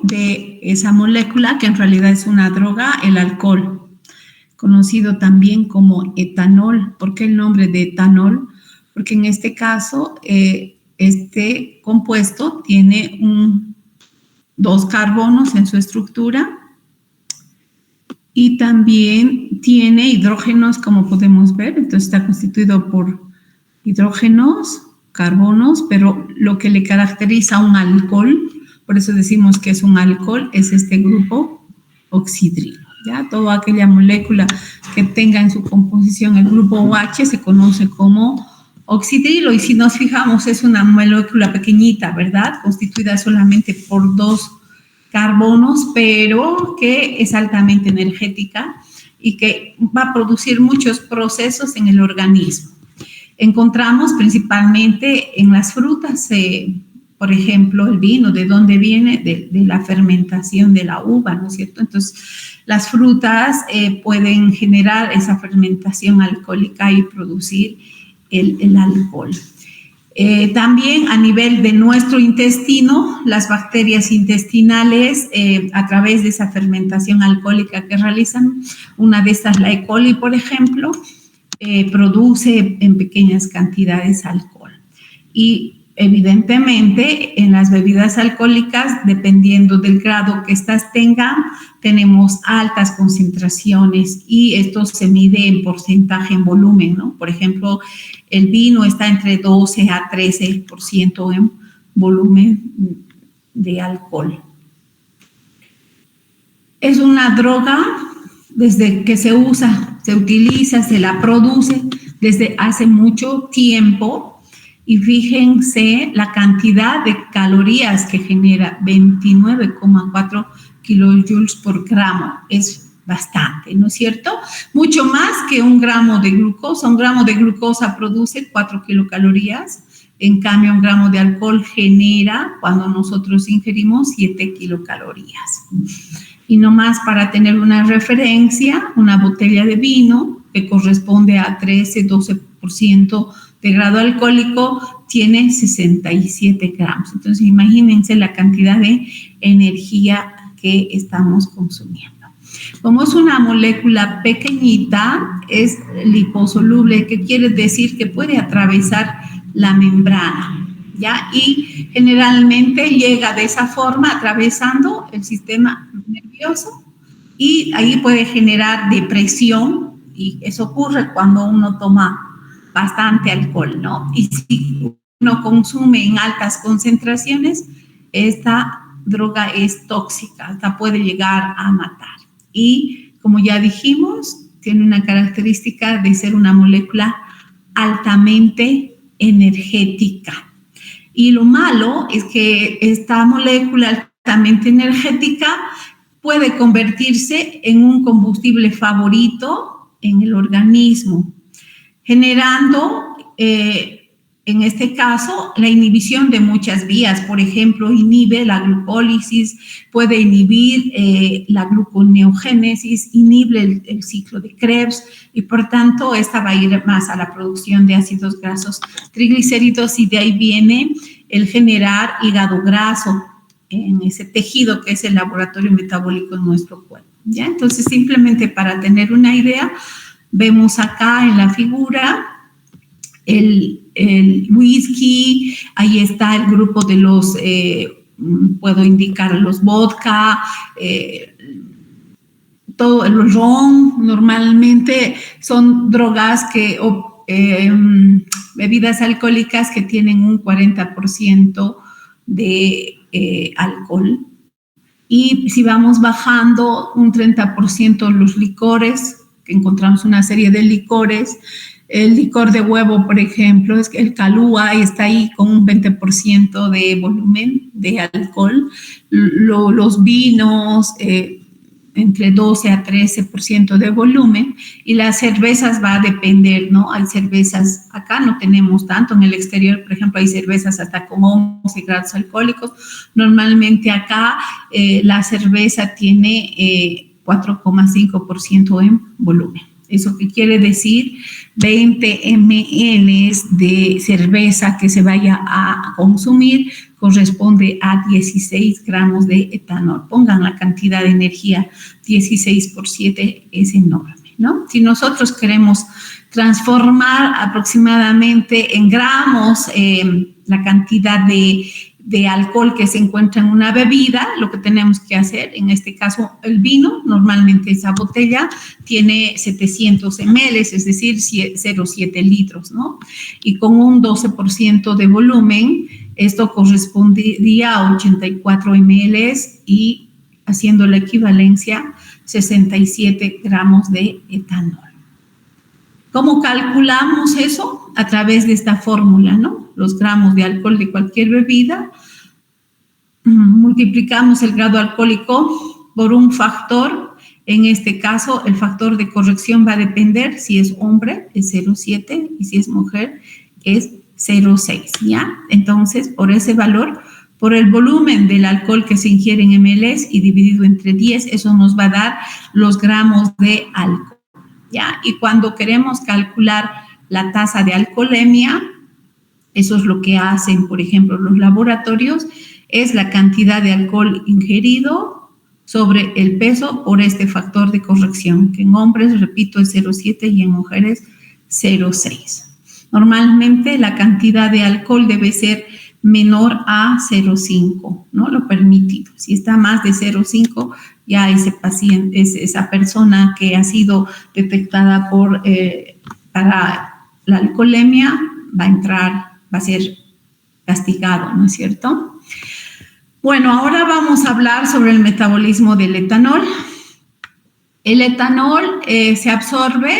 de esa molécula, que en realidad es una droga, el alcohol, conocido también como etanol. ¿Por qué el nombre de etanol? Porque en este caso, este compuesto tiene dos carbonos en su estructura y también tiene hidrógenos, como podemos ver. Entonces está constituido por hidrógenos, carbonos, pero lo que le caracteriza a un alcohol, por eso decimos que es un alcohol, es este grupo oxidrilo. ¿Ya? Toda aquella molécula que tenga en su composición el grupo OH se conoce como oxidrilo, y si nos fijamos es una molécula pequeñita, ¿verdad? Constituida solamente por dos carbonos, pero que es altamente energética y que va a producir muchos procesos en el organismo. Encontramos principalmente en las frutas, por ejemplo, el vino. ¿De dónde viene? De la fermentación de la uva, ¿no es cierto? Entonces, las frutas pueden generar esa fermentación alcohólica y producir el alcohol. También a nivel de nuestro intestino, las bacterias intestinales, a través de esa fermentación alcohólica que realizan, una de estas, la E. coli, por ejemplo, produce en pequeñas cantidades alcohol. Y evidentemente en las bebidas alcohólicas, dependiendo del grado que éstas tengan, tenemos altas concentraciones y esto se mide en porcentaje, en volumen, ¿no? Por ejemplo, el vino está entre 12 a 13% en volumen de alcohol. Es una droga desde que se usa, se utiliza, se la produce desde hace mucho tiempo. Y fíjense la cantidad de calorías que genera, 29,4 kilojoules por gramo. Es bastante, ¿no es cierto? Mucho más que un gramo de glucosa. Un gramo de glucosa produce 4 kilocalorías. En cambio, un gramo de alcohol genera, cuando nosotros ingerimos, 7 kilocalorías. Y nomás para tener una referencia, una botella de vino que corresponde a 13-12% de grado alcohólico tiene 67 gramos. Entonces, imagínense la cantidad de energía que estamos consumiendo. Como es una molécula pequeñita, es liposoluble, que quiere decir que puede atravesar la membrana, ¿ya? Y generalmente llega de esa forma atravesando el sistema nervioso y ahí puede generar depresión, y eso ocurre cuando uno toma bastante alcohol, ¿no? Y si uno consume en altas concentraciones, esta droga es tóxica, hasta puede llegar a matar. Y como ya dijimos, tiene una característica de ser una molécula altamente energética. Y lo malo es que esta molécula altamente energética puede convertirse en un combustible favorito en el organismo, generando, en este caso, la inhibición de muchas vías. Por ejemplo, inhibe la glucólisis, puede inhibir la gluconeogénesis, inhibe el ciclo de Krebs y, por tanto, esta va a ir más a la producción de ácidos grasos triglicéridos y de ahí viene el generar hígado graso en ese tejido que es el laboratorio metabólico en nuestro cuerpo, ¿ya? Entonces, simplemente para tener una idea, vemos acá en la figura el whisky, ahí está el grupo de los, puedo indicar los vodka, todo el ron. Normalmente son drogas bebidas alcohólicas que tienen un 40% de alcohol. Y si vamos bajando un 30% los licores, que encontramos una serie de licores, el licor de huevo, por ejemplo, es el Kahlúa, y está ahí con un 20% de volumen de alcohol. Los vinos, entre 12 a 13% de volumen, y las cervezas va a depender, ¿no? Hay cervezas, acá no tenemos tanto, en el exterior, por ejemplo, hay cervezas hasta con 11 grados alcohólicos. Normalmente acá la cerveza tiene 4,5% en volumen. ¿Eso qué quiere decir? 20 ml de cerveza que se vaya a consumir corresponde a 16 gramos de etanol. Pongan la cantidad de energía, 16 por 7 es enorme, ¿no? Si nosotros queremos transformar aproximadamente en gramos la cantidad de alcohol que se encuentra en una bebida, lo que tenemos que hacer, en este caso el vino, normalmente esa botella tiene 700 ml, es decir, 0,7 litros, ¿no? Y con un 12% de volumen, esto correspondería a 84 ml y haciendo la equivalencia, 67 gramos de etanol. ¿Cómo calculamos eso? A través de esta fórmula, ¿no? Los gramos de alcohol de cualquier bebida, multiplicamos el grado alcohólico por un factor. En este caso, el factor de corrección va a depender si es hombre, es 0,7, y si es mujer, es 0,6, ¿ya? Entonces, por ese valor, por el volumen del alcohol que se ingiere en ml y dividido entre 10, eso nos va a dar los gramos de alcohol, ¿ya? Y cuando queremos calcular la tasa de alcoholemia, eso es lo que hacen, por ejemplo, los laboratorios, es la cantidad de alcohol ingerido sobre el peso por este factor de corrección, que en hombres, repito, es 0,7 y en mujeres 0,6. Normalmente la cantidad de alcohol debe ser menor a 0,5, ¿no? Lo permitido. Si está más de 0,5, ya ese paciente, esa persona que ha sido detectada para la alcoholemia va a ser castigado, ¿no es cierto? Bueno, ahora vamos a hablar sobre el metabolismo del etanol. El etanol se absorbe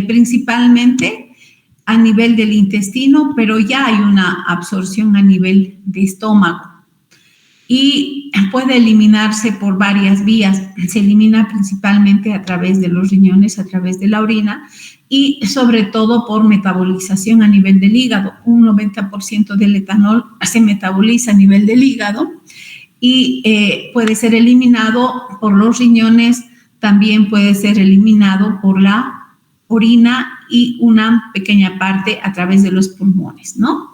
principalmente a nivel del intestino, pero ya hay una absorción a nivel de estómago y puede eliminarse por varias vías. Se elimina principalmente a través de los riñones, a través de la orina y sobre todo por metabolización a nivel del hígado. Un 90% del etanol se metaboliza a nivel del hígado y puede ser eliminado por los riñones, también puede ser eliminado por la orina y una pequeña parte a través de los pulmones, ¿no?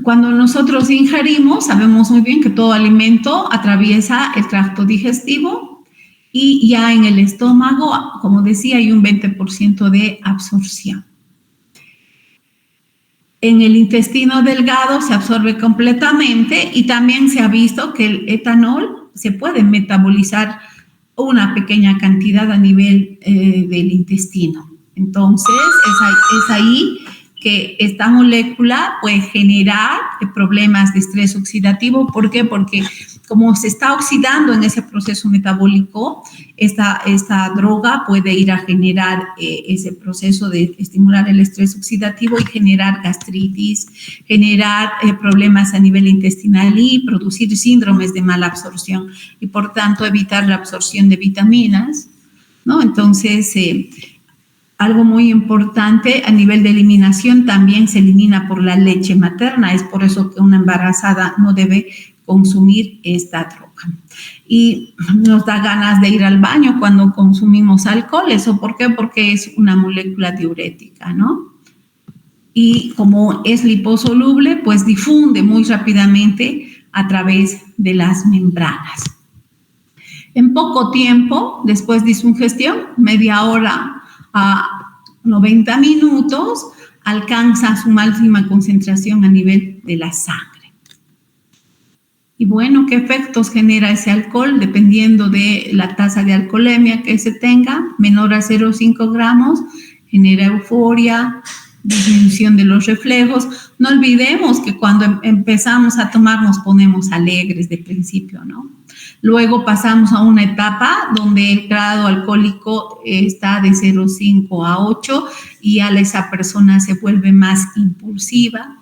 Cuando nosotros ingerimos, sabemos muy bien que todo alimento atraviesa el tracto digestivo y ya en el estómago, como decía, hay un 20% de absorción. En el intestino delgado se absorbe completamente y también se ha visto que el etanol se puede metabolizar una pequeña cantidad a nivel del intestino. Entonces, es ahí que esta molécula puede generar problemas de estrés oxidativo. ¿Por qué? Porque como se está oxidando en ese proceso metabólico, esta droga puede ir a generar ese proceso de estimular el estrés oxidativo y generar gastritis, generar problemas a nivel intestinal y producir síndromes de mala absorción y por tanto evitar la absorción de vitaminas, ¿no? Entonces, algo muy importante a nivel de eliminación también se elimina por la leche materna. Es por eso que una embarazada no debe consumir esta droga. Y nos da ganas de ir al baño cuando consumimos alcohol. ¿Eso por qué? Porque es una molécula diurética, ¿no? Y como es liposoluble, pues difunde muy rápidamente a través de las membranas. En poco tiempo, después de su ingestión, media hora a 90 minutos, alcanza su máxima concentración a nivel de la sangre. Y bueno, ¿qué efectos genera ese alcohol? Dependiendo de la tasa de alcoholemia que se tenga, menor a 0,5 gramos, genera euforia, disminución de los reflejos. No olvidemos que cuando empezamos a tomar nos ponemos alegres de principio, ¿no? Luego pasamos a una etapa donde el grado alcohólico está de 0,5 a 8 y ya esa persona se vuelve más impulsiva.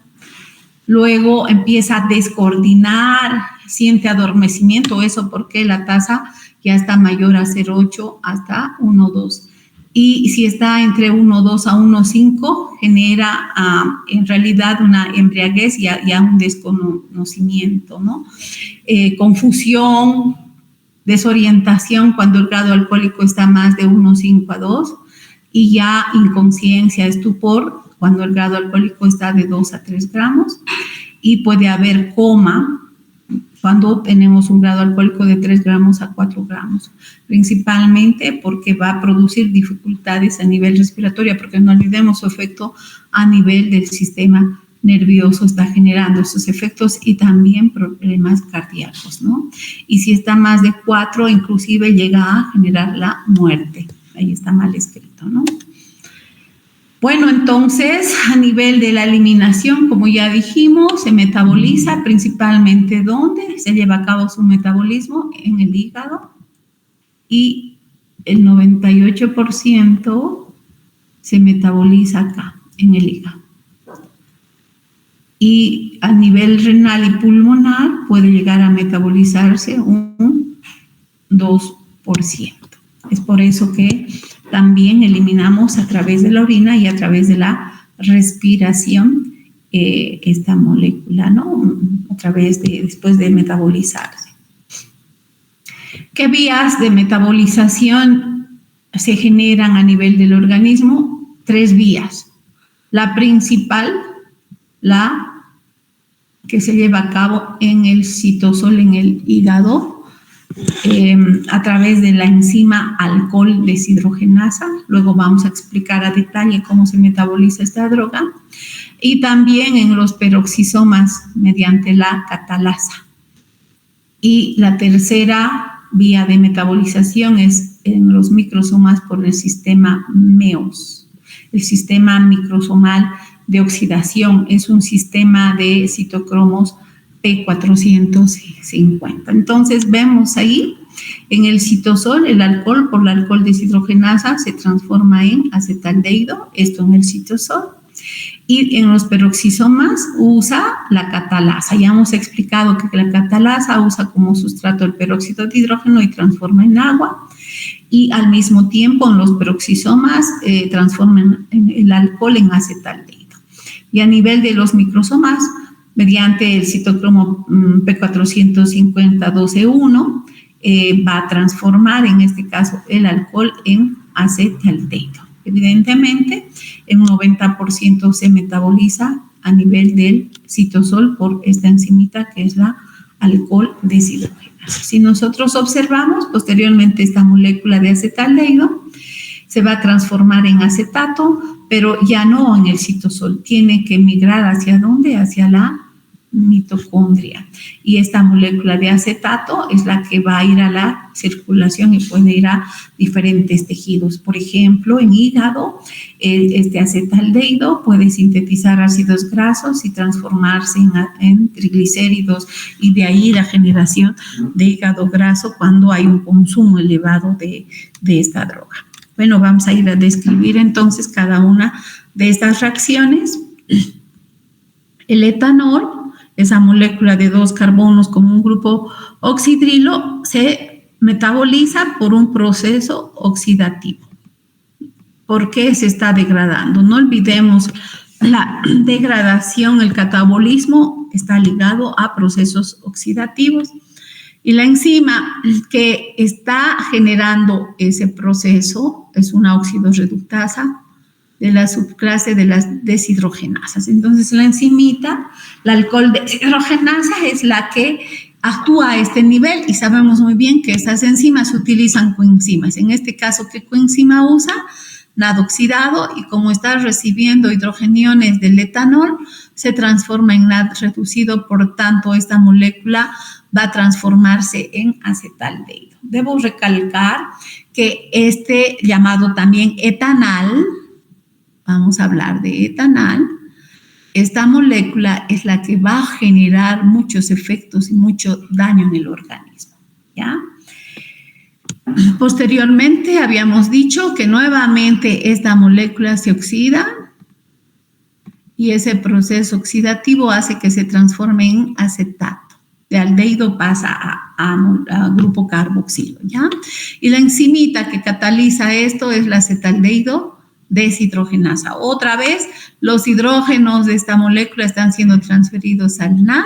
Luego empieza a descoordinar, siente adormecimiento, eso porque la tasa ya está mayor a 0,8 hasta 1,2. Y si está entre 1,2 a 1,5, genera en realidad una embriaguez y ya un desconocimiento, ¿no? Confusión, desorientación cuando el grado alcohólico está más de 1,5 a 2 y ya inconsciencia, estupor cuando el grado alcohólico está de 2 a 3 gramos. y puede haber coma cuando tenemos un grado alcohólico de 3 gramos a 4 gramos, principalmente porque va a producir dificultades a nivel respiratorio, porque no olvidemos su efecto a nivel del sistema nervioso, está generando esos efectos y también problemas cardíacos, ¿no? Y si está más de 4, inclusive llega a generar la muerte. Ahí está mal escrito, ¿no? Bueno, entonces, a nivel de la eliminación, como ya dijimos, se metaboliza principalmente ¿dónde? Se lleva a cabo su metabolismo en el hígado y el 98% se metaboliza acá, en el hígado. Y a nivel renal y pulmonar puede llegar a metabolizarse un 2%. Es por eso que también eliminamos a través de la orina y a través de la respiración esta molécula, ¿no? A través de, después de metabolizarse. ¿Qué vías de metabolización se generan a nivel del organismo? 3 vías. La principal, la que se lleva a cabo en el citosol, en el hígado, a través de la enzima alcohol deshidrogenasa. Luego vamos a explicar a detalle cómo se metaboliza esta droga. Y también en los peroxisomas mediante la catalasa. Y la tercera vía de metabolización es en los microsomas por el sistema MEOS. El sistema microsomal de oxidación es un sistema de citocromos P450. Entonces vemos ahí en el citosol el alcohol por la alcohol deshidrogenasa se transforma en acetaldehído, esto en el citosol, y en los peroxisomas usa la catalasa. Ya hemos explicado que la catalasa usa como sustrato el peróxido de hidrógeno y transforma en agua, y al mismo tiempo en los peroxisomas transforman el alcohol en acetaldehído. Y a nivel de los microsomas, mediante el citocromo P450-12-1, va a transformar, en este caso, el alcohol en acetaldehído. Evidentemente, en un 90% se metaboliza a nivel del citosol por esta enzimita que es la alcohol deshidrogenasa. Si nosotros observamos, posteriormente esta molécula de acetaldehído se va a transformar en acetato, pero ya no en el citosol, tiene que migrar hacia ¿dónde? Hacia la mitocondria. Y esta molécula de acetato es la que va a ir a la circulación y puede ir a diferentes tejidos. Por ejemplo, en hígado, este acetaldehído puede sintetizar ácidos grasos y transformarse en triglicéridos, y de ahí la generación de hígado graso cuando hay un consumo elevado de esta droga. Bueno, vamos a ir a describir entonces cada una de estas reacciones. El etanol, esa molécula de 2 carbonos con un grupo oxidrilo, se metaboliza por un proceso oxidativo. ¿Por qué se está degradando? No olvidemos, la degradación, el catabolismo está ligado a procesos oxidativos. Y la enzima que está generando ese proceso es una oxidorreductasa de la subclase de las deshidrogenasas. Entonces, la enzimita, la alcohol deshidrogenasa, es la que actúa a este nivel, y sabemos muy bien que estas enzimas utilizan coenzimas. En este caso, ¿qué coenzima usa? NAD oxidado, y como está recibiendo hidrogeniones del etanol, se transforma en NAD reducido, por tanto, esta molécula va a transformarse en acetaldehído. Debo recalcar que este llamado también etanal, vamos a hablar de etanal, esta molécula es la que va a generar muchos efectos y mucho daño en el organismo, ¿ya? Posteriormente habíamos dicho que nuevamente esta molécula se oxida y ese proceso oxidativo hace que se transforme en acetato. De aldehído pasa a grupo carboxilo, ¿ya? Y la enzimita que cataliza esto es la acetaldehído deshidrogenasa. Otra vez, los hidrógenos de esta molécula están siendo transferidos al NAD,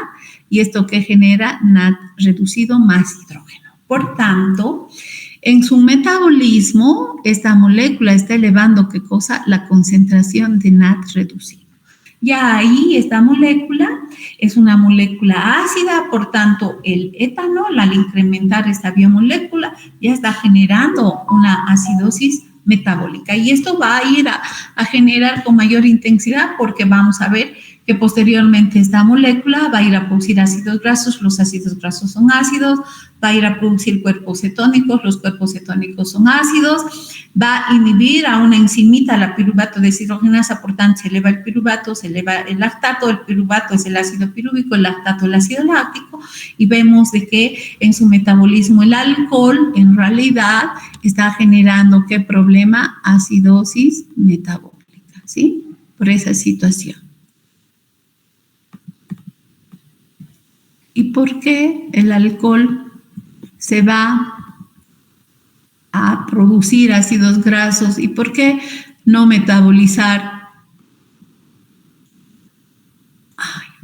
y esto que genera NAD reducido más hidrógeno. Por tanto, en su metabolismo, esta molécula está elevando, ¿qué cosa? La concentración de NAD reducido. Ya ahí esta molécula es una molécula ácida, por tanto el etanol al incrementar esta biomolécula ya está generando una acidosis metabólica y esto va a ir a generar con mayor intensidad porque vamos a ver que posteriormente esta molécula va a ir a producir ácidos grasos, los ácidos grasos son ácidos, va a ir a producir cuerpos cetónicos, los cuerpos cetónicos son ácidos, va a inhibir a una enzimita, la piruvato deshidrogenasa, por tanto se eleva el piruvato, se eleva el lactato, el piruvato es el ácido pirúvico, el lactato el ácido láctico y vemos de que en su metabolismo el alcohol en realidad está generando ¿qué problema? Acidosis metabólica, ¿sí? Por esa situación. ¿Y por qué el alcohol se va a producir ácidos grasos? ¿Y por qué no metabolizar?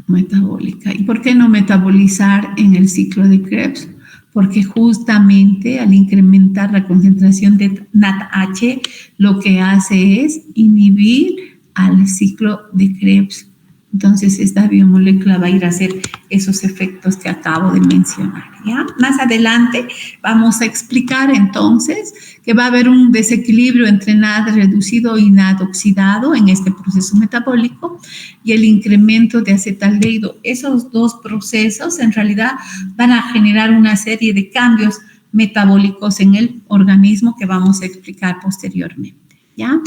Metabólica. ¿Y por qué no metabolizar en el ciclo de Krebs? Porque justamente al incrementar la concentración de NADH, lo que hace es inhibir al ciclo de Krebs. Entonces, esta biomolécula va a ir a hacer esos efectos que acabo de mencionar, ¿ya? Más adelante vamos a explicar entonces que va a haber un desequilibrio entre NAD reducido y NAD oxidado en este proceso metabólico y el incremento de acetaldehído. Esos dos procesos en realidad van a generar una serie de cambios metabólicos en el organismo que vamos a explicar posteriormente, ¿ya?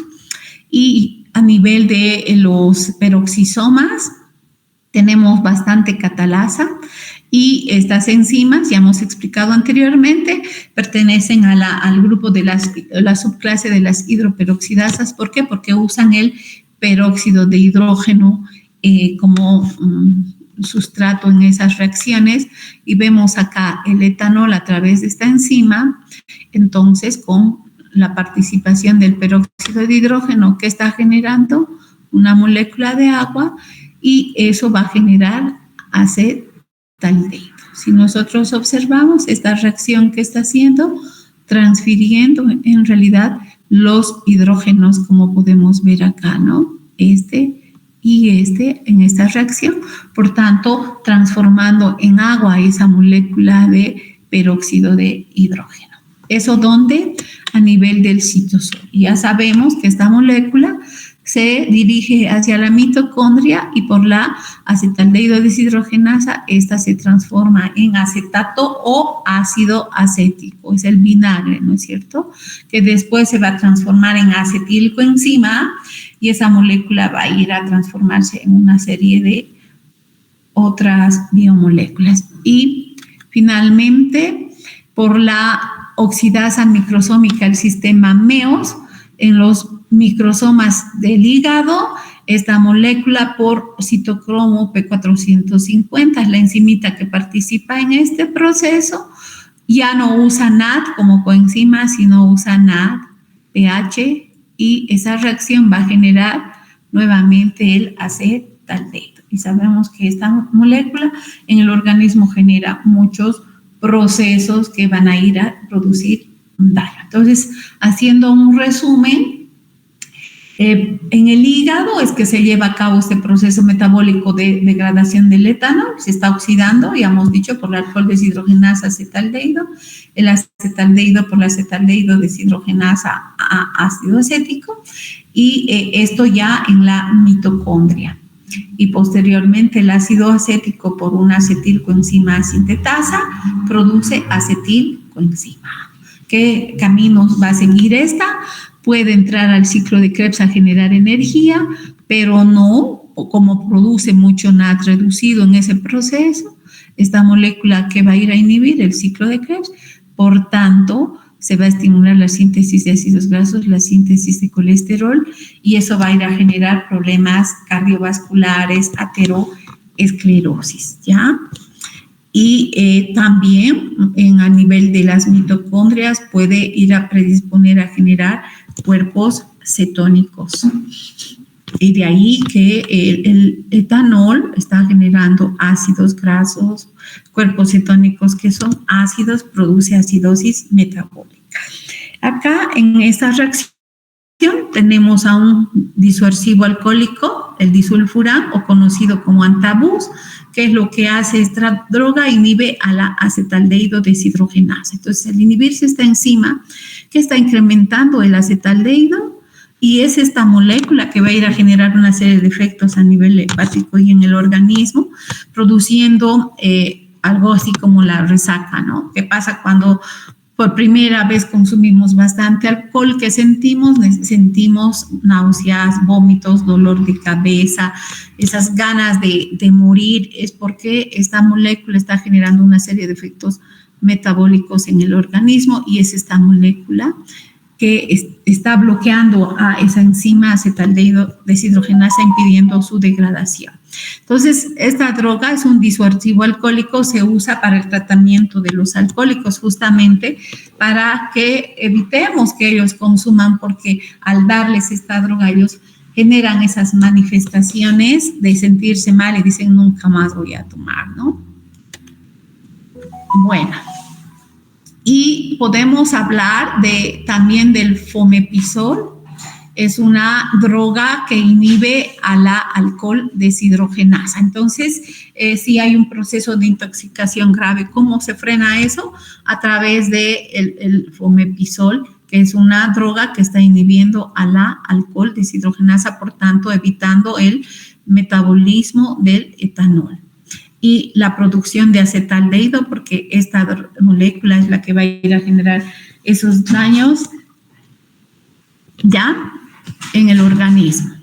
Y a nivel de los peroxisomas, tenemos bastante catalasa y estas enzimas, ya hemos explicado anteriormente, pertenecen al grupo de la subclase de las hidroperoxidasas. ¿Por qué? Porque usan el peróxido de hidrógeno como sustrato en esas reacciones y vemos acá el etanol a través de esta enzima, entonces con la participación del peróxido de hidrógeno que está generando una molécula de agua y eso va a generar acetaldehído. Si nosotros observamos esta reacción que está haciendo, transfiriendo en realidad los hidrógenos, como podemos ver acá, ¿no? Este y este en esta reacción, por tanto, transformando en agua esa molécula de peróxido de hidrógeno. ¿Eso dónde? A nivel del citosol. Ya sabemos que esta molécula se dirige hacia la mitocondria y por la acetaldehído deshidrogenasa, esta se transforma en acetato o ácido acético. Es el vinagre, ¿no es cierto? Que después se va a transformar en acetilcoenzima y esa molécula va a ir a transformarse en una serie de otras biomoléculas. Y finalmente, por la oxidasa microsómica, el sistema MEOS, en los microsomas del hígado, esta molécula por citocromo P450, la enzimita que participa en este proceso, ya no usa NAD como coenzima, sino usa NAD, pH, y esa reacción va a generar nuevamente el acetaldehído. Y sabemos que esta molécula en el organismo genera muchos procesos que van a ir a producir daño. Entonces, haciendo un resumen, en el hígado es que se lleva a cabo este proceso metabólico de degradación del etanol, se está oxidando, ya hemos dicho, por la alcohol deshidrogenasa acetaldehído, el acetaldehído por la acetaldehído deshidrogenasa a ácido acético, y esto ya en la mitocondria. Y posteriormente el ácido acético por una acetilcoenzima sintetasa produce acetilcoenzima. ¿Qué caminos va a seguir esta? Puede entrar al ciclo de Krebs a generar energía, pero no, como produce mucho NAD reducido en ese proceso, esta molécula que va a ir a inhibir el ciclo de Krebs, por tanto, se va a estimular la síntesis de ácidos grasos, la síntesis de colesterol, y eso va a ir a generar problemas cardiovasculares, ateroesclerosis, ¿ya? Y también a nivel de las mitocondrias puede ir a predisponer a generar cuerpos cetónicos. Y de ahí que el etanol está generando ácidos grasos, cuerpos cetónicos que son ácidos, produce acidosis metabólica. Acá en esta reacción tenemos a un disuasivo alcohólico, el disulfuran, o conocido como antabus, que es lo que hace esta droga, inhibe a la acetaldehído deshidrogenasa. Entonces, al inhibirse esta enzima, que está incrementando el acetaldehído, y es esta molécula que va a ir a generar una serie de efectos a nivel hepático y en el organismo, produciendo algo así como la resaca, ¿no? ¿Qué pasa cuando por primera vez consumimos bastante alcohol? ¿Qué sentimos? Sentimos náuseas, vómitos, dolor de cabeza, esas ganas de morir. Es porque esta molécula está generando una serie de efectos metabólicos en el organismo, y es esta molécula que está bloqueando a esa enzima acetaldehído deshidrogenasa, impidiendo su degradación. Entonces, esta droga es un disuasivo alcohólico, se usa para el tratamiento de los alcohólicos, justamente para que evitemos que ellos consuman, porque al darles esta droga ellos generan esas manifestaciones de sentirse mal y dicen nunca más voy a tomar, ¿no? Bueno. Y podemos hablar también del fomepizol. Es una droga que inhibe a la alcohol deshidrogenasa. Entonces, si hay un proceso de intoxicación grave, ¿cómo se frena eso? A través del fomepizol, que es una droga que está inhibiendo a la alcohol deshidrogenasa, por tanto, evitando el metabolismo del etanol y la producción de acetaldehído, porque esta molécula es la que va a ir a generar esos daños ya en el organismo.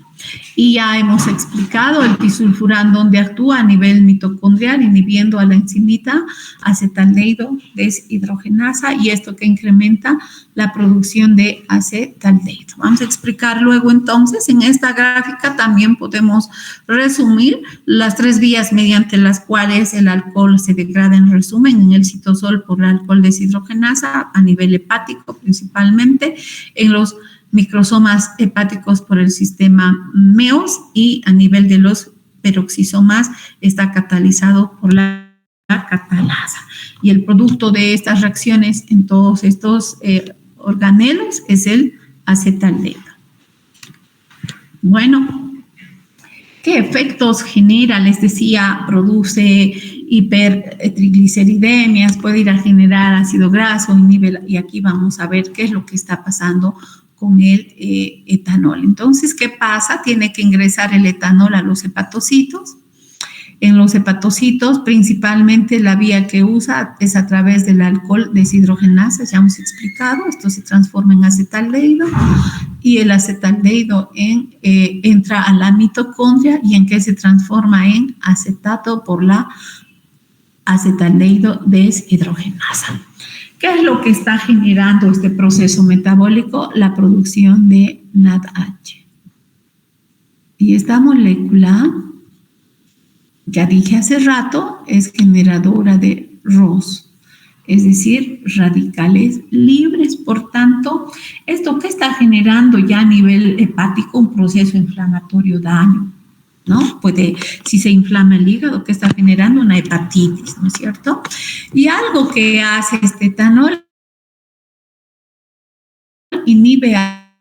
Y ya hemos explicado el disulfuran donde actúa a nivel mitocondrial, inhibiendo a la enzimita acetaldehído deshidrogenasa, y esto que incrementa la producción de acetaldehído. Vamos a explicar luego entonces. En esta gráfica también podemos resumir las 3 vías mediante las cuales el alcohol se degrada, en resumen, en el citosol por la alcohol deshidrogenasa a nivel hepático principalmente, en los microsomas hepáticos por el sistema MEOS, y a nivel de los peroxisomas está catalizado por la catalasa. Y el producto de estas reacciones en todos estos organelos es el acetaldehído. Bueno, ¿qué efectos genera? Les decía, produce hipertrigliceridemias, puede ir a generar ácido graso, y aquí vamos a ver qué es lo que está pasando con el etanol. Entonces, ¿qué pasa? Tiene que ingresar el etanol a los hepatocitos. En los hepatocitos, principalmente la vía que usa es a través del alcohol deshidrogenasa, ya hemos explicado. Esto se transforma en acetaldehído, y el acetaldehído entra a la mitocondria, y en que se transforma en acetato por la acetaldehído deshidrogenasa. ¿Qué es lo que está generando este proceso metabólico? La producción de NADH. Y esta molécula, ya dije hace rato, es generadora de ROS, es decir, radicales libres. Por tanto, esto que está generando ya a nivel hepático, un proceso inflamatorio, daño, ¿no? Si se inflama el hígado, que está generando una hepatitis, ¿no es cierto? Y algo que hace este etanol, inhibe a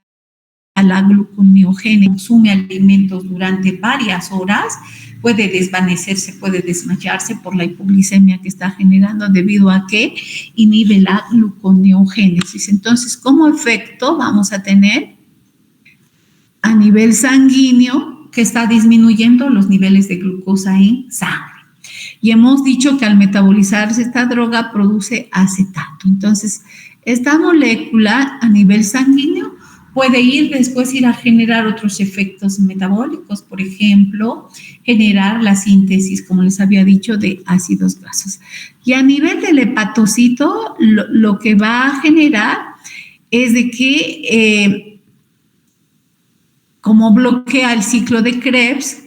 la gluconeogénesis, consume alimentos durante varias horas, puede desvanecerse, puede desmayarse por la hipoglicemia que está generando, debido a que inhibe la gluconeogénesis. Entonces, como efecto, vamos a tener a nivel sanguíneo que está disminuyendo los niveles de glucosa en sangre. Y hemos dicho que al metabolizarse esta droga produce acetato. Entonces, esta molécula a nivel sanguíneo puede después ir a generar otros efectos metabólicos, por ejemplo, generar la síntesis, como les había dicho, de ácidos grasos. Y a nivel del hepatocito, lo que va a generar es de que como bloquea el ciclo de Krebs,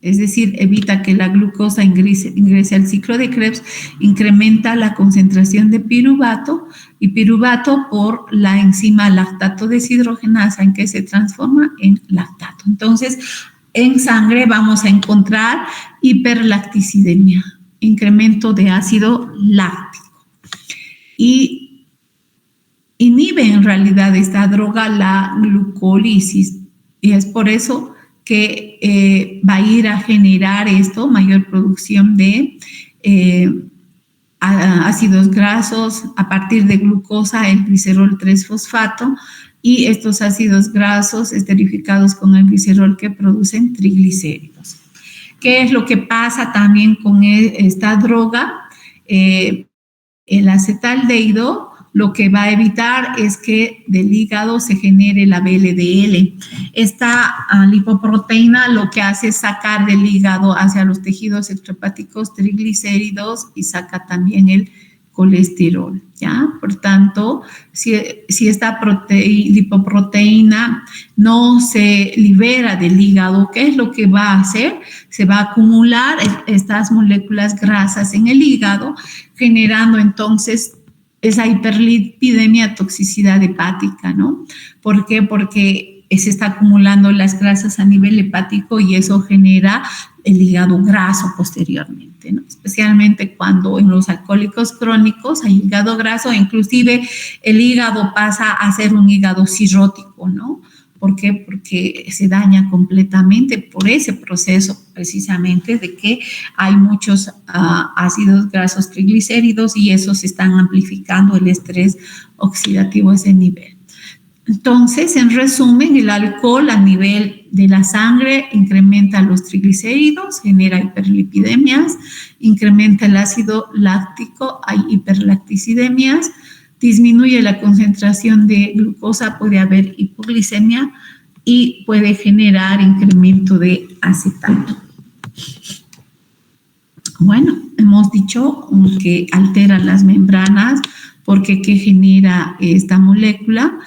es decir, evita que la glucosa ingrese al ciclo de Krebs, incrementa la concentración de piruvato, y piruvato por la enzima lactato deshidrogenasa, en que se transforma en lactato. Entonces, en sangre vamos a encontrar hiperlacticidemia, incremento de ácido láctico. Y inhibe en realidad esta droga la glucólisis, y es por eso que va a ir a generar esto, mayor producción de ácidos grasos a partir de glucosa, el glicerol 3-fosfato, y estos ácidos grasos esterificados con el glicerol que producen triglicéridos. ¿Qué es lo que pasa también con esta droga? El acetaldehído lo que va a evitar es que del hígado se genere la VLDL. Esta lipoproteína lo que hace es sacar del hígado hacia los tejidos extrahepáticos triglicéridos y saca también el colesterol, ¿ya? Por tanto, si esta lipoproteína no se libera del hígado, ¿qué es lo que va a hacer? Se va a acumular estas moléculas grasas en el hígado, generando entonces esa hiperlipidemia, toxicidad hepática, ¿no? ¿Por qué? Porque se está acumulando las grasas a nivel hepático y eso genera el hígado graso posteriormente, ¿no? Especialmente cuando en los alcohólicos crónicos hay hígado graso, inclusive el hígado pasa a ser un hígado cirrótico, ¿no? ¿Por qué? Porque se daña completamente por ese proceso precisamente de que hay muchos ácidos grasos triglicéridos y esos están amplificando el estrés oxidativo a ese nivel. Entonces, en resumen, el alcohol a nivel de la sangre incrementa los triglicéridos, genera hiperlipidemias, incrementa el ácido láctico, hay hiperlacticidemias, disminuye la concentración de glucosa, puede haber hipoglicemia y puede generar incremento de acetato. Bueno, hemos dicho que altera las membranas porque ¿qué genera esta molécula?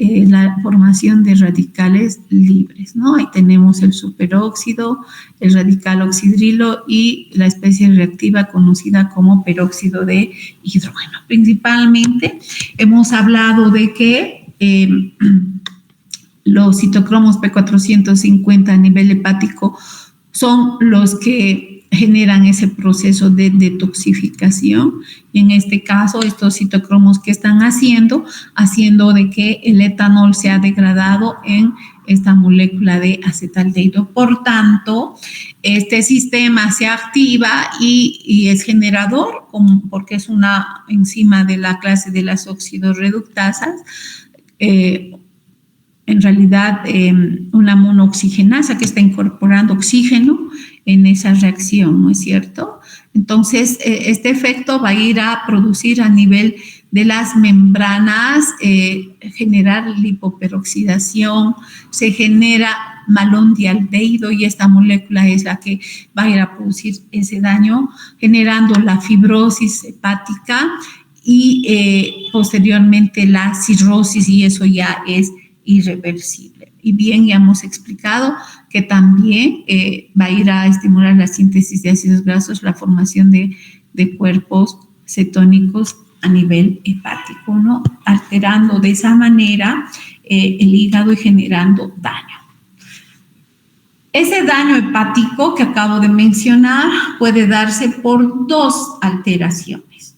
La formación de radicales libres, ¿no? Ahí tenemos el superóxido, el radical oxidrilo y la especie reactiva conocida como peróxido de hidrógeno. Principalmente hemos hablado de que los citocromos P450 a nivel hepático son los que generan ese proceso de detoxificación y en este caso estos citocromos que están haciendo de que el etanol sea degradado en esta molécula de acetaldehído. Por tanto, este sistema se activa y es generador porque es una enzima de la clase de las oxidorreductasas, en realidad una monooxigenasa que está incorporando oxígeno en esa reacción, ¿no es cierto? Entonces, este efecto va a ir a producir a nivel de las membranas, generar lipoperoxidación, se genera malondialdehído y esta molécula es la que va a ir a producir ese daño, generando la fibrosis hepática y posteriormente la cirrosis y eso ya es irreversible. Y bien, ya hemos explicado que también va a ir a estimular la síntesis de ácidos grasos, la formación de cuerpos cetónicos a nivel hepático, ¿no? Alterando de esa manera el hígado y generando daño. Ese daño hepático que acabo de mencionar puede darse por dos alteraciones.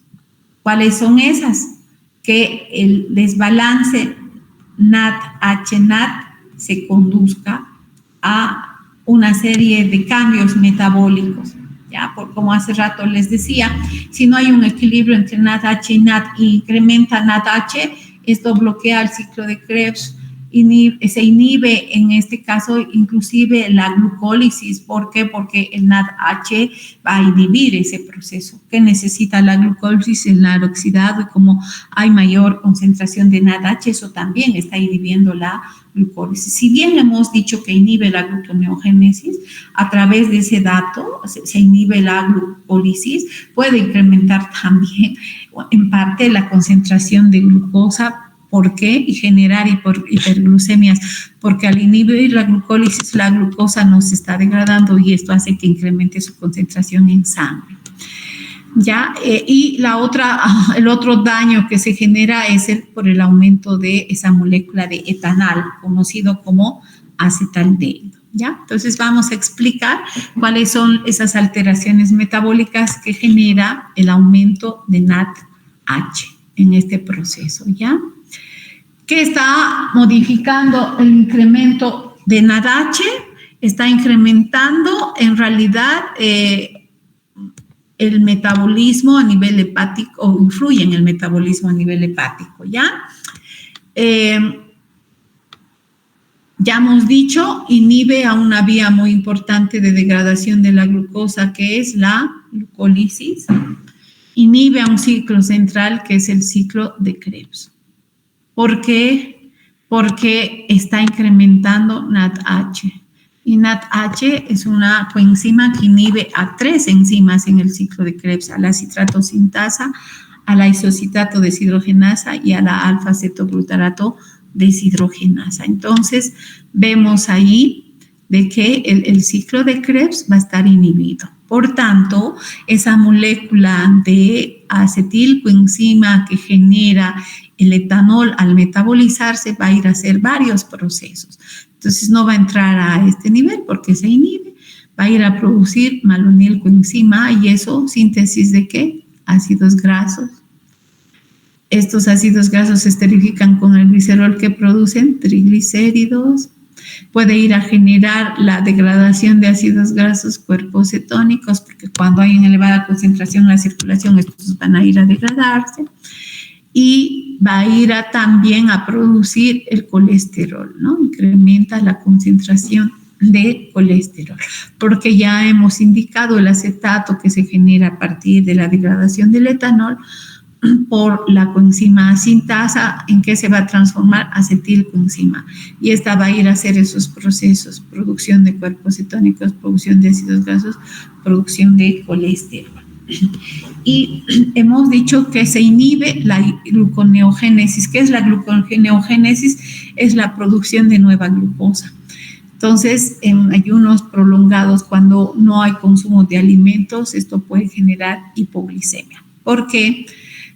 ¿Cuáles son esas? Que el desbalance NAD-H-NAD se conduzca a una serie de cambios metabólicos, ¿ya? Como hace rato les decía, si no hay un equilibrio entre NAD-H y NAD y incrementa NAD-H, esto bloquea el ciclo de Krebs, se inhibe en este caso inclusive la glucólisis. ¿Por qué? Porque el NAD-H va a inhibir ese proceso. ¿Qué necesita la glucólisis? El NAD oxidado, y como hay mayor concentración de NAD-H, eso también está inhibiendo la glucólisis. Si bien hemos dicho que inhibe la gluconeogénesis, a través de ese dato se inhibe la glucólisis, puede incrementar también en parte la concentración de glucosa. ¿Por qué? Y generar hiperglucemias, porque al inhibir la glucólisis, la glucosa no se está degradando y esto hace que incremente su concentración en sangre. ¿Ya? Y el otro daño que se genera es por el aumento de esa molécula de etanol, conocido como acetaldehído. ¿Ya? Entonces vamos a explicar cuáles son esas alteraciones metabólicas que genera el aumento de NAD-H en este proceso, ¿ya? que está modificando el incremento de NADH, está incrementando en realidad el metabolismo a nivel hepático, o influye en el metabolismo a nivel hepático, ¿ya? Ya hemos dicho, inhibe a una vía muy importante de degradación de la glucosa, que es la glucólisis. Inhibe a un ciclo central, que es el ciclo de Krebs. ¿Por qué? Porque está incrementando NADH. Y NADH es una coenzima que inhibe a 3 enzimas en el ciclo de Krebs, a la citrato sintasa, a la isocitato deshidrogenasa y a la alfa-cetoglutarato deshidrogenasa. Entonces, vemos ahí de que el ciclo de Krebs va a estar inhibido. Por tanto, esa molécula de acetilcoenzima que genera el etanol al metabolizarse va a ir a hacer varios procesos. Entonces, no va a entrar a este nivel porque se inhibe, va a ir a producir malonilcoenzima y eso, ¿síntesis de qué? Ácidos grasos. Estos ácidos grasos se esterifican con el glicerol que producen triglicéridos. Puede ir a generar la degradación de ácidos grasos cuerpos cetónicos, porque cuando hay una elevada concentración en la circulación, estos van a ir a degradarse. Y va a ir también a producir el colesterol, ¿no? Incrementa la concentración de colesterol, porque ya hemos indicado el acetato que se genera a partir de la degradación del etanol por la coenzima sintasa, en que se va a transformar acetilcoenzima, y esta va a ir a hacer esos procesos: producción de cuerpos cetónicos, producción de ácidos grasos, producción de colesterol. Y hemos dicho que se inhibe la gluconeogénesis. ¿Qué es la gluconeogénesis? Es la producción de nueva glucosa. Entonces, en ayunos prolongados, cuando no hay consumo de alimentos, esto puede generar hipoglicemia. ¿Por qué?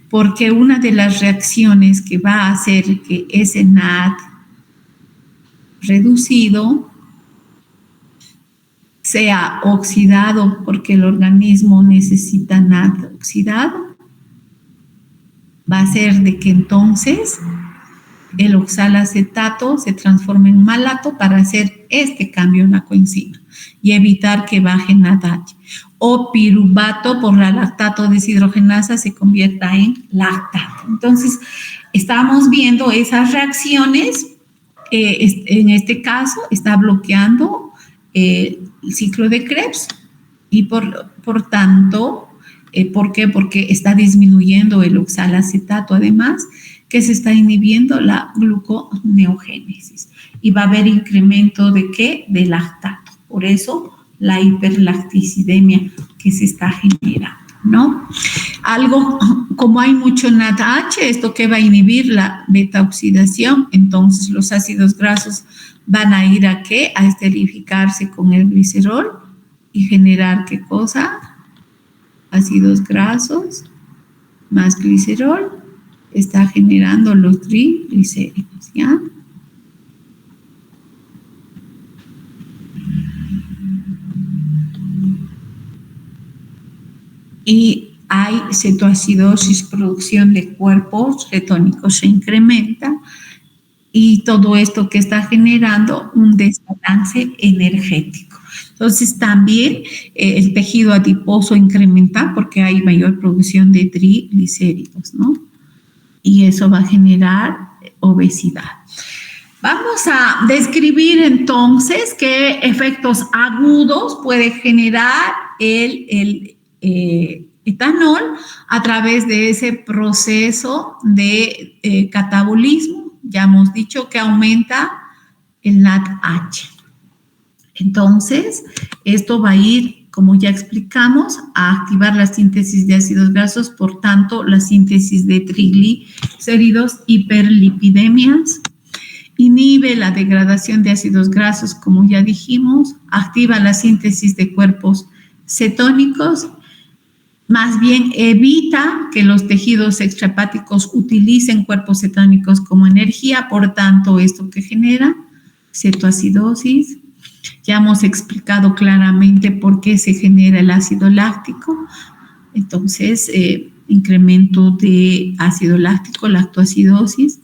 Porque una de las reacciones que va a hacer que ese NAD reducido sea oxidado, porque el organismo necesita NAD oxidado, va a hacer de que entonces el oxalacetato se transforme en malato para hacer este cambio en la coenzima y evitar que baje NADH. O piruvato por la lactato deshidrogenasa se convierta en lactato. Entonces, estamos viendo esas reacciones. En este caso, está bloqueando el ciclo de Krebs y por tanto, ¿por qué? Porque está disminuyendo el oxalacetato, además que se está inhibiendo la gluconeogénesis y va a haber incremento ¿de qué? De lactato. Por eso la hiperlacticidemia que se está generando, ¿no? Algo, como hay mucho NADH, esto que va a inhibir la beta-oxidación, entonces los ácidos grasos van a ir ¿a qué? A esterificarse con el glicerol y generar ¿qué cosa? Ácidos grasos más glicerol está generando los triglicéridos, ¿ya? Y hay cetoacidosis, producción de cuerpos cetónicos se incrementa, y todo esto que está generando un desbalance energético. Entonces, también el tejido adiposo incrementa porque hay mayor producción de triglicéridos, ¿no? Y eso va a generar obesidad. Vamos a describir entonces qué efectos agudos puede generar el etanol a través de ese proceso de catabolismo. Ya hemos dicho que aumenta el NADH. Entonces, esto va a ir, como ya explicamos, a activar la síntesis de ácidos grasos, por tanto, la síntesis de triglicéridos, hiperlipidemias. Inhibe la degradación de ácidos grasos, como ya dijimos, activa la síntesis de cuerpos cetónicos, más bien evita que los tejidos extrahepáticos utilicen cuerpos cetónicos como energía, por tanto, esto que genera cetoacidosis. Ya hemos explicado claramente por qué se genera el ácido láctico. Entonces, incremento de ácido láctico, lactoacidosis.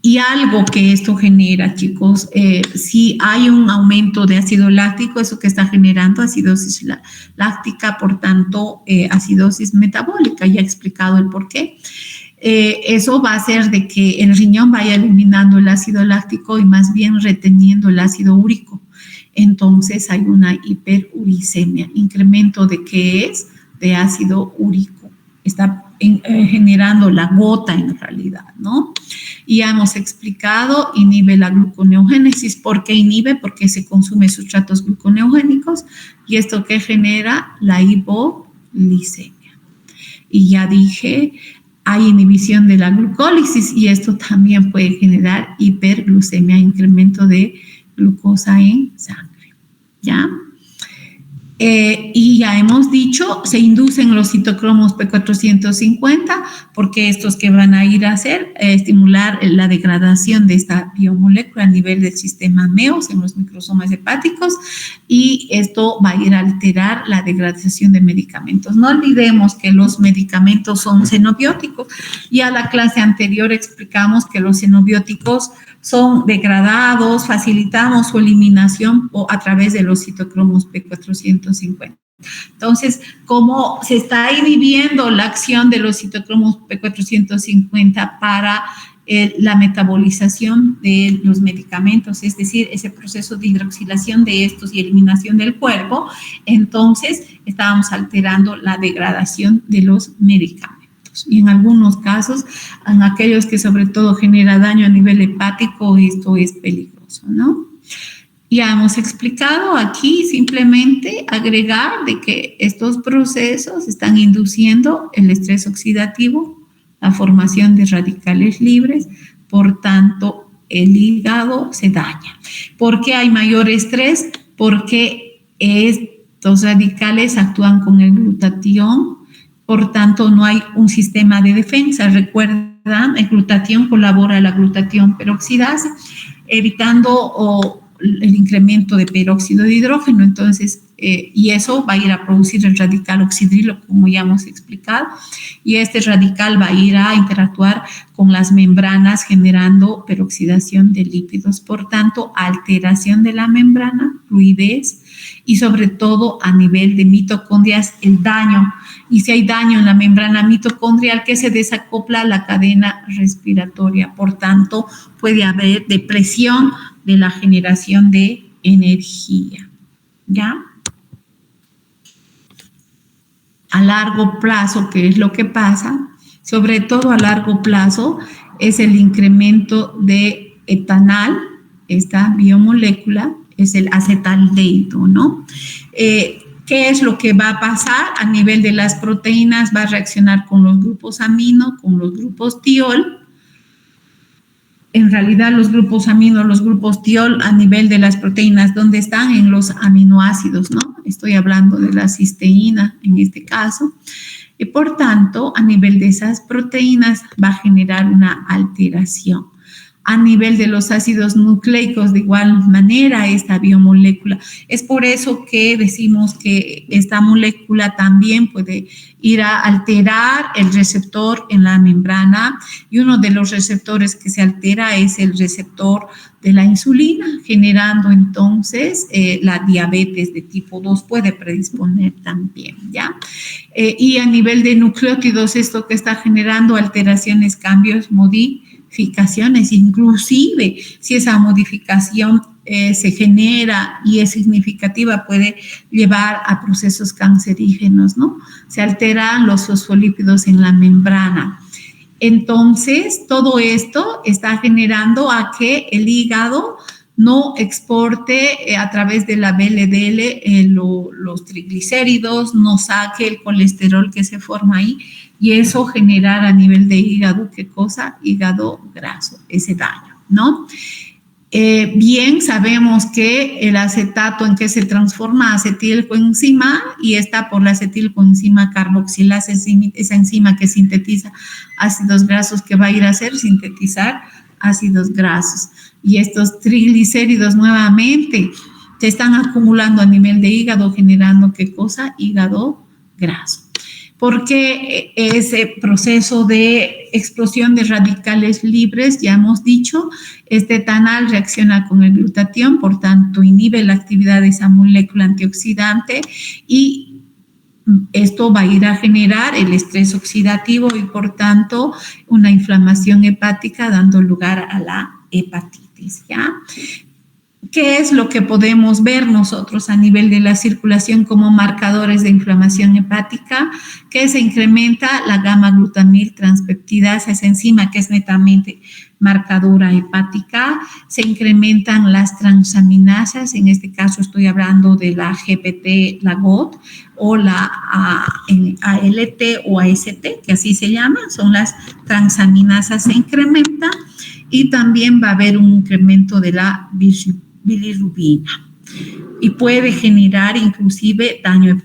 Y algo que esto genera, chicos, si hay un aumento de ácido láctico, eso que está generando acidosis láctica, por tanto, acidosis metabólica, ya he explicado el por qué. Eso va a hacer de que el riñón vaya eliminando el ácido láctico y más bien reteniendo el ácido úrico. Entonces hay una hiperuricemia, incremento de ¿qué es? De ácido úrico. Está generando la gota en realidad, ¿no? Y ya hemos explicado, inhibe la gluconeogénesis. ¿Por qué inhibe? Porque se consume sustratos gluconeogénicos y esto que genera la hipoglicemia. Y ya dije, hay inhibición de la glucólisis y esto también puede generar hiperglucemia, incremento de glucosa en sangre, ¿ya? Y ya hemos dicho, se inducen los citocromos P450 porque estos que van a ir a hacer, estimular la degradación de esta biomolécula a nivel del sistema MEOS en los microsomas hepáticos y esto va a ir a alterar la degradación de medicamentos. No olvidemos que los medicamentos son xenobióticos. Ya la clase anterior explicamos que los xenobióticos son degradados, facilitamos su eliminación a través de los citocromos P450. Entonces, como se está inhibiendo la acción de los citocromos P450 para la metabolización de los medicamentos, es decir, ese proceso de hidroxilación de estos y eliminación del cuerpo, entonces estábamos alterando la degradación de los medicamentos. Y en algunos casos, en aquellos que sobre todo genera daño a nivel hepático, esto es peligroso, ¿no? Ya hemos explicado aquí, simplemente agregar de que estos procesos están induciendo el estrés oxidativo, la formación de radicales libres, por tanto, el hígado se daña. ¿Por qué hay mayor estrés? Porque estos radicales actúan con el glutatión. Por tanto, no hay un sistema de defensa. Recuerdan, el glutatión colabora a la glutatión peroxidasa, evitando el incremento de peróxido de hidrógeno. Entonces, y eso va a ir a producir el radical oxidrilo, como ya hemos explicado, y este radical va a ir a interactuar con las membranas generando peroxidación de lípidos. Por tanto, alteración de la membrana, fluidez, y sobre todo a nivel de mitocondrias, el daño. Y si hay daño en la membrana mitocondrial, que se desacopla la cadena respiratoria. Por tanto, puede haber depresión de la generación de energía, ¿ya? A largo plazo, ¿qué es lo que pasa? Sobre todo a largo plazo, es el incremento de etanal, esta biomolécula, es el acetaldehído, ¿no? ¿Qué es lo que va a pasar a nivel de las proteínas? Va a reaccionar con los grupos amino, con los grupos tiol. En realidad, los grupos amino, los grupos tiol a nivel de las proteínas, ¿dónde están? En los aminoácidos, ¿no? Estoy hablando de la cisteína en este caso. Y por tanto, a nivel de esas proteínas va a generar una alteración. A nivel de los ácidos nucleicos, de igual manera, esta biomolécula. Es por eso que decimos que esta molécula también puede ir a alterar el receptor en la membrana, y uno de los receptores que se altera es el receptor de la insulina, generando entonces la diabetes de tipo 2, puede predisponer también, ¿ya? Y a nivel de nucleótidos, esto que está generando alteraciones, cambios, modificaciones, inclusive si esa modificación se genera y es significativa, puede llevar a procesos cancerígenos, ¿no? Se alteran los fosfolípidos en la membrana. Entonces, todo esto está generando a que el hígado no exporte a través de la VLDL los triglicéridos, no saque el colesterol que se forma ahí, y eso generar a nivel de hígado, ¿qué cosa? Hígado graso, ese daño, ¿no? Bien, sabemos que el acetato, ¿en qué se transforma? Acetilcoenzima, y está por la acetilcoenzima carboxilasa, esa enzima que sintetiza ácidos grasos, que va a ir a hacer sintetizar ácidos grasos. Y estos triglicéridos nuevamente se están acumulando a nivel de hígado, generando ¿qué cosa? Hígado graso. porque ese proceso de explosión de radicales libres, ya hemos dicho, este etanal reacciona con el glutatión, por tanto inhibe la actividad de esa molécula antioxidante y esto va a ir a generar el estrés oxidativo y por tanto una inflamación hepática dando lugar a la hepatitis, ¿ya? ¿Qué es lo que podemos ver nosotros a nivel de la circulación como marcadores de inflamación hepática? Que se incrementa la gamma-glutamil transpeptidasa, esa enzima que es netamente marcadora hepática, se incrementan las transaminasas, en este caso estoy hablando de la GPT, la GOT, o la ALT o AST, que así se llaman, son las transaminasas, se incrementan, y también va a haber un incremento de la bilirrubina y puede generar inclusive daño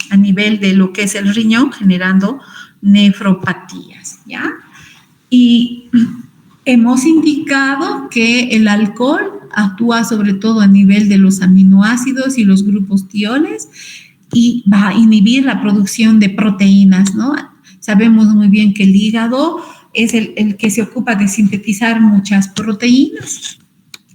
a nivel de lo que es el riñón, generando nefropatías, ¿ya? Y hemos indicado que el alcohol actúa sobre todo a nivel de los aminoácidos y los grupos tioles y va a inhibir la producción de proteínas, ¿no? Sabemos muy bien que el hígado es el que se ocupa de sintetizar muchas proteínas.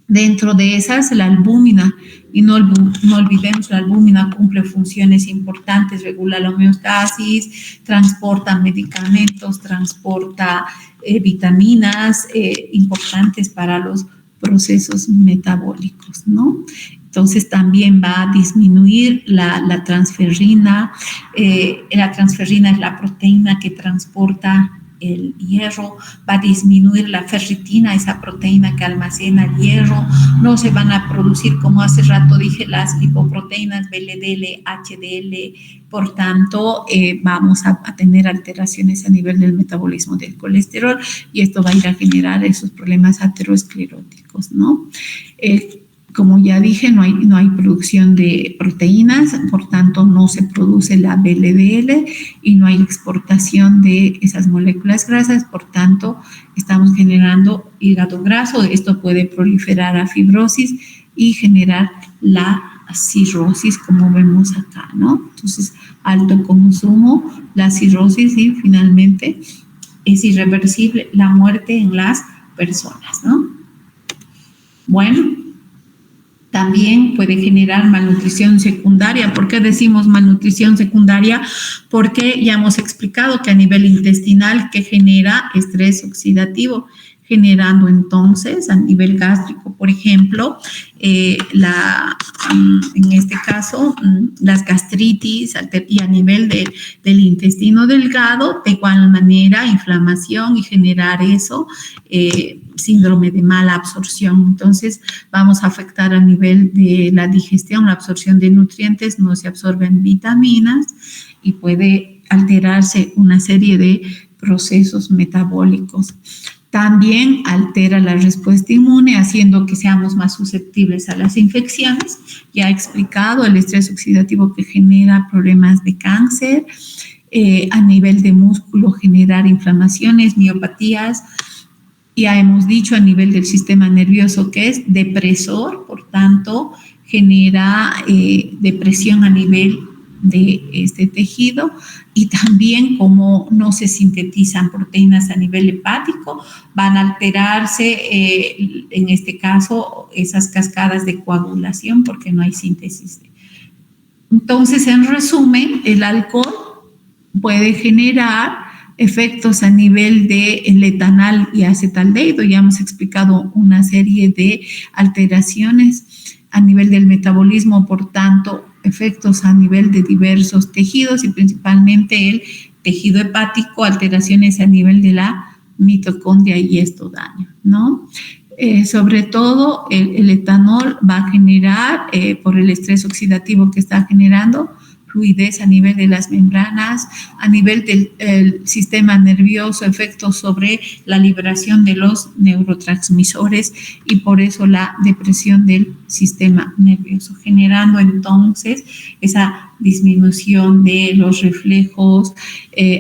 Dentro de esas, la albúmina, y no olvidemos, la albúmina cumple funciones importantes, regula la homeostasis, transporta medicamentos, transporta vitaminas importantes para los procesos metabólicos, ¿no? Entonces también va a disminuir la transferrina. La transferrina es la proteína que transporta el hierro, va a disminuir la ferritina, esa proteína que almacena el hierro, no se van a producir, como hace rato dije, las lipoproteínas VLDL, HDL, por tanto vamos a tener alteraciones a nivel del metabolismo del colesterol y esto va a ir a generar esos problemas ateroscleróticos, ¿no? Como ya dije, no hay producción de proteínas, por tanto no se produce la VLDL y no hay exportación de esas moléculas grasas, por tanto estamos generando hígado graso. Esto puede proliferar a fibrosis y generar la cirrosis, como vemos acá, ¿no? Entonces, alto consumo, la cirrosis y finalmente es irreversible la muerte en las personas, ¿no? Bueno, también puede generar malnutrición secundaria. ¿Por qué decimos malnutrición secundaria? Porque ya hemos explicado que a nivel intestinal que genera estrés oxidativo, generando entonces a nivel gástrico, por ejemplo, en este caso, las gastritis y a nivel del intestino delgado, de igual manera, inflamación y generar eso, síndrome de mala absorción. Entonces, vamos a afectar a nivel de la digestión, la absorción de nutrientes, no se absorben vitaminas y puede alterarse una serie de procesos metabólicos. También altera la respuesta inmune, haciendo que seamos más susceptibles a las infecciones. Ya he explicado el estrés oxidativo que genera problemas de cáncer, a nivel de músculo generar inflamaciones, miopatías. Ya hemos dicho a nivel del sistema nervioso que es depresor, por tanto genera depresión a nivel de este tejido, y también como no se sintetizan proteínas a nivel hepático, van a alterarse en este caso esas cascadas de coagulación porque no hay síntesis. Entonces, en resumen, el alcohol puede generar efectos a nivel del etanal y acetaldehído. Ya hemos explicado una serie de alteraciones a nivel del metabolismo, por tanto, efectos a nivel de diversos tejidos y principalmente el tejido hepático, alteraciones a nivel de la mitocondria y esto daño, ¿no? Sobre todo el etanol va a generar, por el estrés oxidativo que está generando, fluidez a nivel de las membranas, a nivel del sistema nervioso, efectos sobre la liberación de los neurotransmisores y por eso la depresión del sistema nervioso, generando entonces esa disminución de los reflejos,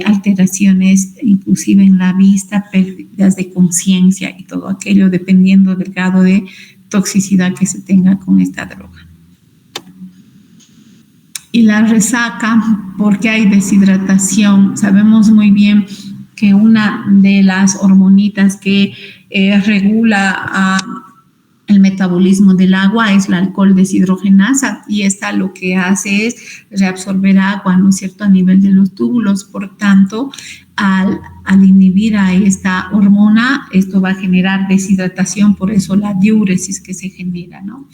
alteraciones inclusive en la vista, pérdidas de conciencia y todo aquello dependiendo del grado de toxicidad que se tenga con esta droga. y la resaca porque hay deshidratación. Sabemos muy bien que una de las hormonitas que regula el metabolismo del agua es la alcohol deshidrogenasa, y esta lo que hace es reabsorber agua, ¿no es cierto?, a nivel de los túbulos. Por tanto, al inhibir a esta hormona, esto va a generar deshidratación, por eso la diuresis que se genera, ¿no?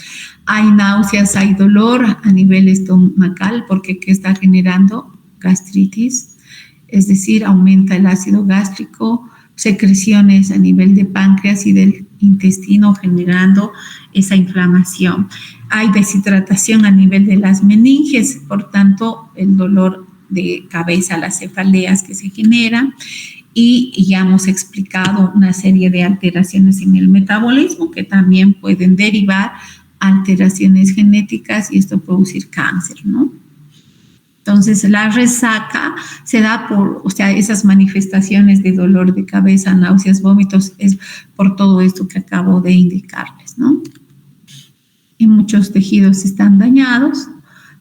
Hay náuseas, hay dolor a nivel estomacal, porque ¿qué está generando? Gastritis, es decir, aumenta el ácido gástrico, secreciones a nivel de páncreas y del intestino, generando esa inflamación. Hay deshidratación a nivel de las meninges, por tanto, el dolor de cabeza, las cefaleas que se generan, y ya hemos explicado una serie de alteraciones en el metabolismo que también pueden derivar alteraciones genéticas, y esto producir cáncer, ¿no? Entonces, la resaca se da por, o sea, esas manifestaciones de dolor de cabeza, náuseas, vómitos, es por todo esto que acabo de indicarles, ¿no? Y muchos tejidos están dañados,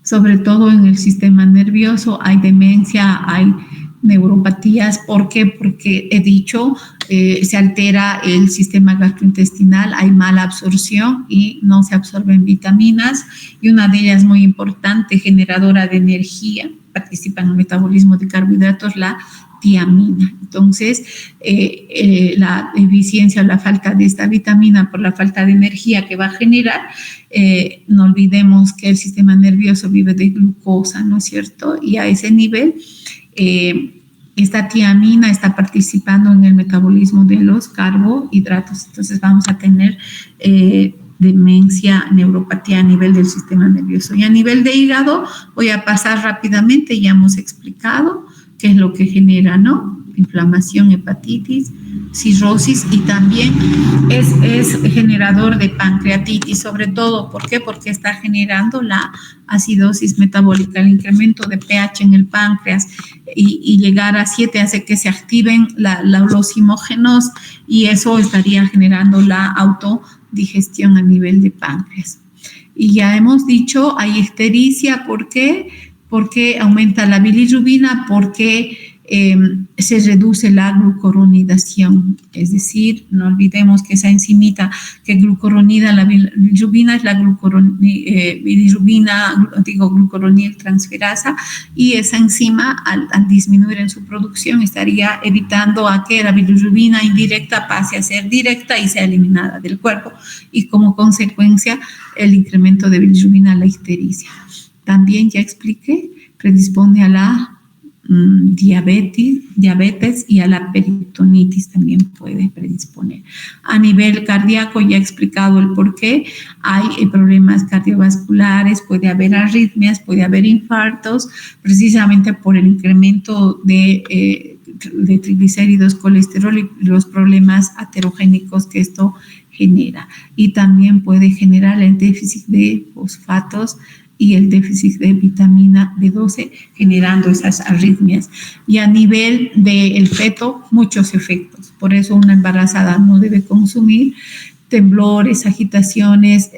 sobre todo en el sistema nervioso, hay demencia, hay neuropatías. ¿Por qué? Porque he dicho, se altera el sistema gastrointestinal, hay mala absorción y no se absorben vitaminas, y una de ellas muy importante, generadora de energía, participa en el metabolismo de carbohidratos, la tiamina. Entonces, la deficiencia o la falta de esta vitamina por la falta de energía que va a generar, no olvidemos que el sistema nervioso vive de glucosa, ¿no es cierto? Y a ese nivel, esta tiamina está participando en el metabolismo de los carbohidratos. Entonces vamos a tener demencia, neuropatía a nivel del sistema nervioso. Y a nivel de hígado, voy a pasar rápidamente, ya hemos explicado qué es lo que genera, ¿no? Inflamación, hepatitis, cirrosis, y también es generador de pancreatitis, sobre todo. ¿Por qué? Porque está generando la acidosis metabólica, el incremento de pH en el páncreas, y llegar a 7 hace que se activen los hemógenos, y eso estaría generando la autodigestión a nivel de páncreas. Y ya hemos dicho, hay ictericia. ¿Por qué? Porque aumenta la bilirrubina, porque se reduce la glucuronidación, es decir, no olvidemos que esa enzimita que glucuronida la bilirrubina es la glucuronil transferasa, y esa enzima al disminuir en su producción estaría evitando a que la bilirrubina indirecta pase a ser directa y sea eliminada del cuerpo, y como consecuencia el incremento de bilirrubina, la ictericia. También ya expliqué, predispone a la diabetes y a la peritonitis también puede predisponer. A nivel cardíaco ya he explicado el por qué. Hay problemas cardiovasculares, puede haber arritmias, puede haber infartos, precisamente por el incremento de triglicéridos, colesterol y los problemas aterogénicos que esto genera. Y también puede generar el déficit de fosfatos y el déficit de vitamina B12, generando esas arritmias. Y a nivel del feto, muchos efectos. Por eso una embarazada no debe consumir temblores, agitaciones,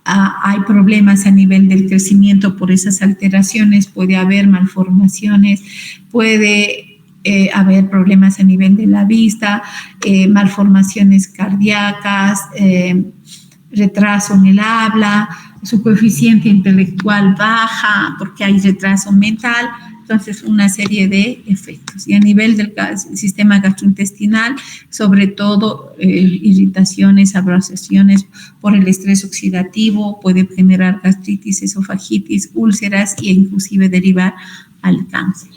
hay problemas a nivel del crecimiento por esas alteraciones, puede haber malformaciones, puede haber problemas a nivel de la vista, malformaciones cardíacas, retraso en el habla, su coeficiente intelectual baja porque hay retraso mental. Entonces, una serie de efectos. Y a nivel del sistema gastrointestinal, sobre todo irritaciones, abrasaciones por el estrés oxidativo, puede generar gastritis, esofagitis, úlceras e inclusive derivar al cáncer.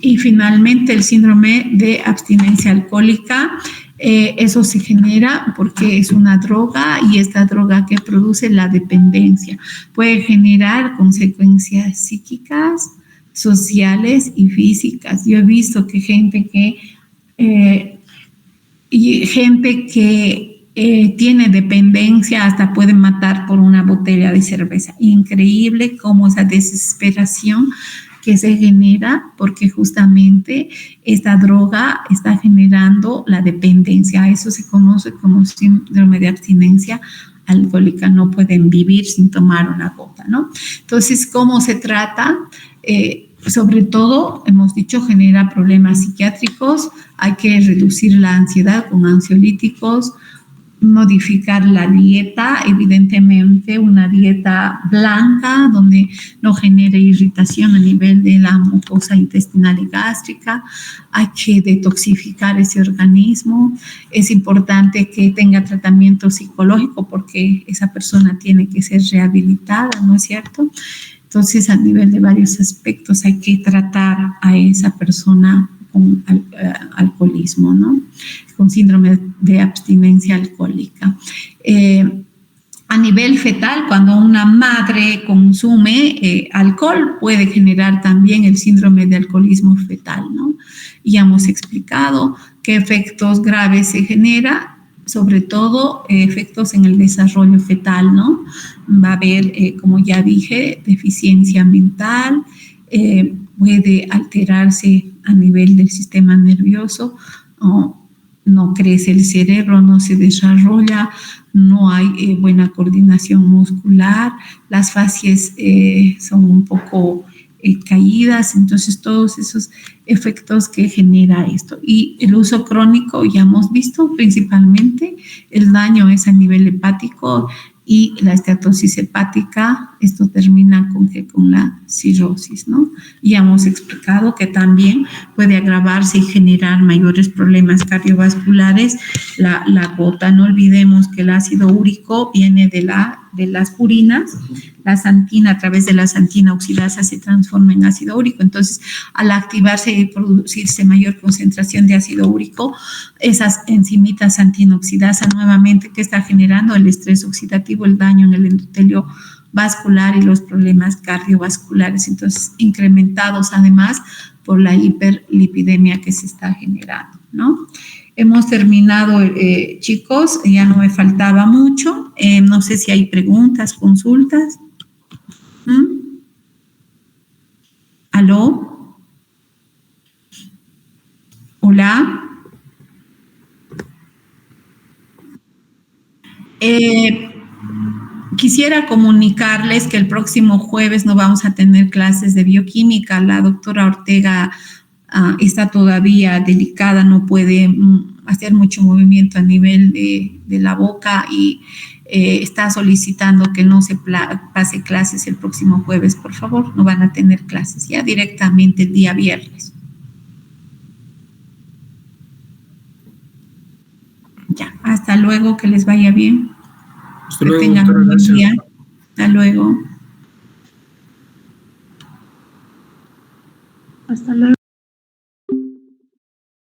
Y finalmente, el síndrome de abstinencia alcohólica. Eso se genera porque es una droga, y esta droga que produce la dependencia puede generar consecuencias psíquicas, sociales y físicas. Yo he visto que gente que tiene dependencia hasta puede matar por una botella de cerveza. Increíble cómo esa desesperación que se genera porque justamente esta droga está generando la dependencia. Eso se conoce como síndrome de abstinencia alcohólica no pueden vivir sin tomar una gota, ¿no? Entonces, ¿cómo se trata? Sobre todo, hemos dicho, genera problemas psiquiátricos, hay que reducir la ansiedad con ansiolíticos, modificar la dieta, evidentemente una dieta blanca donde no genere irritación a nivel de la mucosa intestinal y gástrica, hay que detoxificar ese organismo, es importante que tenga tratamiento psicológico porque esa persona tiene que ser rehabilitada, ¿no es cierto? Entonces, a nivel de varios aspectos hay que tratar a esa persona con alcoholismo, ¿no? Con síndrome de abstinencia alcohólica. A nivel fetal, cuando una madre consume alcohol, puede generar también el síndrome de alcoholismo fetal, ¿no? Y hemos explicado qué efectos graves se genera, sobre todo efectos en el desarrollo fetal, ¿no? Va a haber, como ya dije, deficiencia mental, puede alterarse a nivel del sistema nervioso, no crece el cerebro, no se desarrolla, no hay buena coordinación muscular, las facies son un poco caídas, entonces todos esos efectos que genera esto. Y el uso crónico, ya hemos visto, principalmente el daño es a nivel hepático y la esteatosis hepática, esto termina con la cirrosis, ¿no? Ya hemos explicado que también puede agravarse y generar mayores problemas cardiovasculares la gota. No olvidemos que el ácido úrico viene de las purinas, la xantina, a través de la xantina oxidasa se transforma en ácido úrico. Entonces, al activarse y producirse mayor concentración de ácido úrico, esas enzimitas xantina oxidasa nuevamente que está generando el estrés oxidativo, el daño en el endotelio vascular y los problemas cardiovasculares, entonces incrementados además por la hiperlipidemia que se está generando, ¿no? Hemos terminado, chicos, ya no me faltaba mucho, no sé si hay preguntas, consultas. ¿Aló? ¿Hola? Quisiera comunicarles que el próximo jueves no vamos a tener clases de bioquímica. La doctora Ortega está todavía delicada, no puede hacer mucho movimiento a nivel de la boca y está solicitando que no se pase clases el próximo jueves, por favor. No van a tener clases ya directamente el día viernes. Ya, hasta luego, que les vaya bien. Hasta luego, doctora, gracias. Hasta luego. Hasta luego.